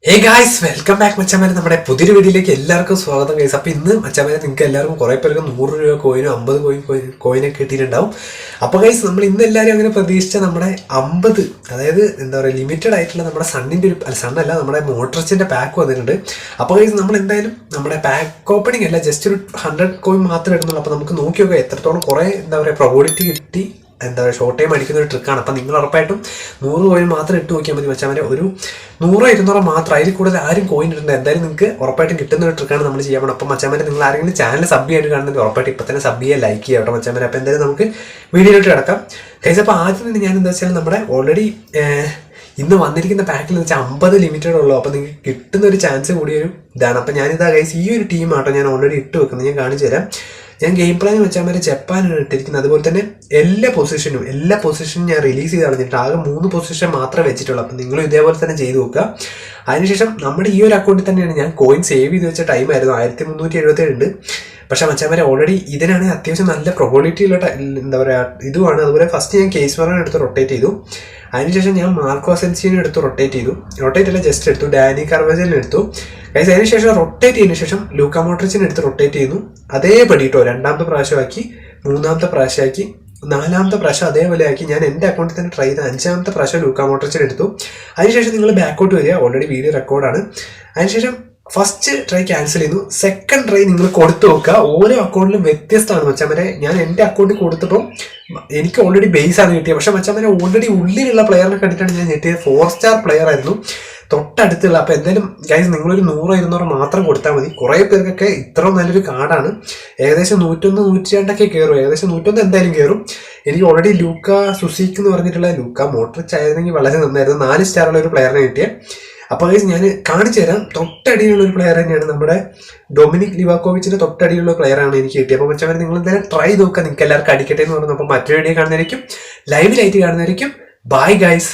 Hey guys, welcome back മച്ചാമാരെ. നമ്മുടെ പുതിയൊരു വീഡിയോയിലേക്ക് എല്ലാവർക്കും സ്വാഗതം ഗൈസ്. അപ്പോൾ ഇന്ന് മച്ചാമാരെ നിങ്ങൾക്ക് എല്ലാവർക്കും കുറേ പേർക്ക് 100 രൂപ കോയിനും 50 കോയിനൊക്കെ കിട്ടിയിട്ടുണ്ടാവും. അപ്പോൾ ഗൈസ്, നമ്മൾ ഇന്ന് എല്ലാവരും അങ്ങനെ പ്രതീക്ഷിച്ച നമ്മുടെ 50, അതായത് എന്താ പറയുക, ലിമിറ്റഡ് ആയിട്ടുള്ള നമ്മുടെ സണ്ണിൻ്റെ സണ്ണല്ല, നമ്മുടെ മോട്ടർസിൻ്റെ പാക്ക് വന്നിട്ടുണ്ട്. അപ്പോൾ ഗൈസ്, നമ്മൾ എന്തായാലും നമ്മുടെ പാക്ക് ഓപ്പണിംഗ് അല്ല, ജസ്റ്റ് ഒരു 100 കോയിൻ മാത്രമേ ഇടുന്നുള്ളൂ. അപ്പോൾ നമുക്ക് നോക്കി നോക്കാം എത്രത്തോളം കുറേ എന്താ പറയുക പ്രോബിലിറ്റി കിട്ടി, എന്താ പറയുക ഷോർട്ട് ടൈം അടിക്കുന്ന ഒരു ട്രിക്കാണ്. അപ്പം നിങ്ങൾ ഉറപ്പായിട്ടും 100 കോയിൻ മാത്രം ഇട്ട് നോക്കിയാൽ മതി മച്ചാമാരെ. ഒരു 100-200 മാത്രം, അതിൽ കൂടുതൽ ആരും കോയിൻ ഇട്ടുണ്ട്. എന്തായാലും നിങ്ങൾക്ക് ഉറപ്പായിട്ടും കിട്ടുന്ന ഒരു ട്രിക്കാണ് നമ്മൾ ചെയ്യാൻ പോകണം. അപ്പം മച്ചാമാരെ, നിങ്ങൾ ആരെങ്കിലും ചാനൽ സബ് ചെയ്യാൻ കാണുന്നെങ്കിൽ ഉറപ്പായിട്ട് ഇപ്പം തന്നെ സബ് ചെയ്യുക, ലൈക്ക് ചെയ്യുക കേട്ടോ മച്ചാമാരെ. അപ്പോൾ എന്തായാലും നമുക്ക് വീഡിയോയിലോട്ട് കിടക്കാം ഗൈസ്. അപ്പോൾ ആദ്യം തന്നെ ഞാൻ എന്താ വെച്ചാൽ നമ്മുടെ ഓൾറെഡി ഇന്ന് വന്നിരിക്കുന്ന പാക്കിൽ എന്ന് വെച്ചാൽ 50 ലിമിറ്റഡ് ഉള്ളൂ. അപ്പോൾ നിങ്ങൾക്ക് കിട്ടുന്ന ഒരു ചാൻസ് കൂടിയൊരു ഇതാണ്. അപ്പം ഞാനിതാ ഗൈസ്, ഈ ഒരു ടീമാട്ടോ ഞാൻ ഓൾറെഡി ഇട്ട് വെക്കുന്നത്. ഞാൻ കാണിച്ചു തരാം. ഞാൻ ഗെയിം പ്ലാൻ വെച്ചാൽ ജപ്പാനാണ് ഇട്ടിരിക്കുന്നത്. അതുപോലെ തന്നെ എല്ലാ പൊസിഷനും ഞാൻ റിലീസ് ചെയ്ത് കളഞ്ഞിട്ട് ആകെ 3 പൊസിഷൻ മാത്രമേ വെച്ചിട്ടുള്ളൂ. അപ്പം നിങ്ങളും ഇതേപോലെ തന്നെ ചെയ്ത് നോക്കുക. അതിനുശേഷം നമ്മുടെ ഈ ഒരു അക്കൗണ്ടിൽ തന്നെയാണ് ഞാൻ കോയിൻ സേവ് ചെയ്ത് വെച്ച ടൈമായിരുന്നു 1377 ഉണ്ട്. പക്ഷെ മച്ചാമാരെ ഓൾറെഡി ഇതിനാണെങ്കിൽ അത്യാവശ്യം നല്ല പ്രോബിലിറ്റി ഉള്ള എന്താ പറയുക ഇതുമാണ്. അതുപോലെ ഫസ്റ്റ് ഞാൻ കേസ് മറനെ എടുത്ത് റൊട്ടേറ്റ് ചെയ്തു. അതിനുശേഷം ഞാൻ മാർക്കോ അസെൻസിനെ എടുത്ത് റൊട്ടേറ്റ് അല്ല ജസ്റ്റ് എടുത്തു. ഡാനി കാർവജലിനെ എടുത്തു ഗൈസ്. അതിനുശേഷം റൊട്ടേറ്റ് ചെയ്തതിനു ശേഷം ലൂക്ക മോഡ്രിച്ചിനെ എടുത്ത് റൊട്ടേറ്റ് ചെയ്യുന്നു. അതേപടി കേട്ടോ, 2ാമത്തെ പ്രാവശ്യമാക്കി, 3ാമത്തെ പ്രാവശ്യമാക്കി, 4ാമത്തെ പ്രാവശ്യം അതേപോലെ ആക്കി. ഞാൻ എൻ്റെ അക്കൗണ്ടിൽ തന്നെ ട്രൈ ചെയ്ത് 5ാമത്തെ പ്രാവശ്യം ലൂക്ക മോഡ്രിച്ചിനെ എടുത്തു. അതിനുശേഷം നിങ്ങൾ ബാക്കോട്ട് വരിക. ഓൾറെഡി വീഡിയോ റെക്കോർഡാണ്. അതിനുശേഷം ഫസ്റ്റ് ട്രൈ ക്യാൻസൽ ചെയ്യുന്നു. സെക്കൻഡ് ട്രൈ നിങ്ങൾ കൊടുത്തു നോക്കുക. ഓരോ അക്കൗണ്ടിലും വ്യത്യസ്തമാണ് മച്ചാമാരെ. ഞാൻ എൻ്റെ അക്കൗണ്ടിൽ കൊടുത്തപ്പം എനിക്ക് ഓൾറെഡി ബേസ് ആണ് കിട്ടിയത്. പക്ഷെ മച്ചാമാരെ ഓൾറെഡി ഉള്ളിലുള്ള പ്ലെയറിനെ കണ്ടിട്ടാണ് ഞാൻ ഞെട്ടിയത്. 4 സ്റ്റാർ പ്ലെയർ ആയിരുന്നു തൊട്ടടുത്തുള്ള. അപ്പോൾ എന്തായാലും ഗൈസ്, നിങ്ങളൊരു 100-200 മാത്രം കൊടുത്താൽ മതി. കുറേ പേർക്കൊക്കെ ഇത്ര നല്ലൊരു കാർഡാണ്. ഏകദേശം 101-102 കയറും. ഏകദേശം 101 എന്തായാലും കയറും. എനിക്ക് ഓൾറെഡി ലൂക്ക സുസീക്ക് എന്ന് പറഞ്ഞിട്ടുള്ള ലൂക്ക മോഡ്രിച്ച് ആയിരുന്നെങ്കിൽ വളരെ നന്നായിരുന്നു. 4 സ്റ്റാറുള്ള ഒരു പ്ലെയറിനെ കിട്ടിയത്. അപ്പോൾ ഗൈസ്, ഞാൻ കാണിച്ചു തരാം. തൊട്ടടിയിലുള്ള ഒരു പ്ലെയർ തന്നെയാണ് നമ്മുടെ ഡൊമിനിക് ലിവാക്കോവിച്ചിന്റെ തൊട്ടടിയുള്ള പ്ലെയറാണ് എനിക്ക് കിട്ടിയത്. അപ്പോൾ മച്ചാമാർ നിങ്ങൾ എന്തായാലും ട്രൈ നോക്കുക. നിങ്ങൾക്ക് എല്ലാവർക്കും അടിക്കട്ടെ എന്ന് പറഞ്ഞു. അപ്പോൾ മറ്റൊരു വീഡിയോ കാണുന്നതായിരിക്കും, ലൈവിലായിട്ട് കാണുന്നതായിരിക്കും. Bye guys.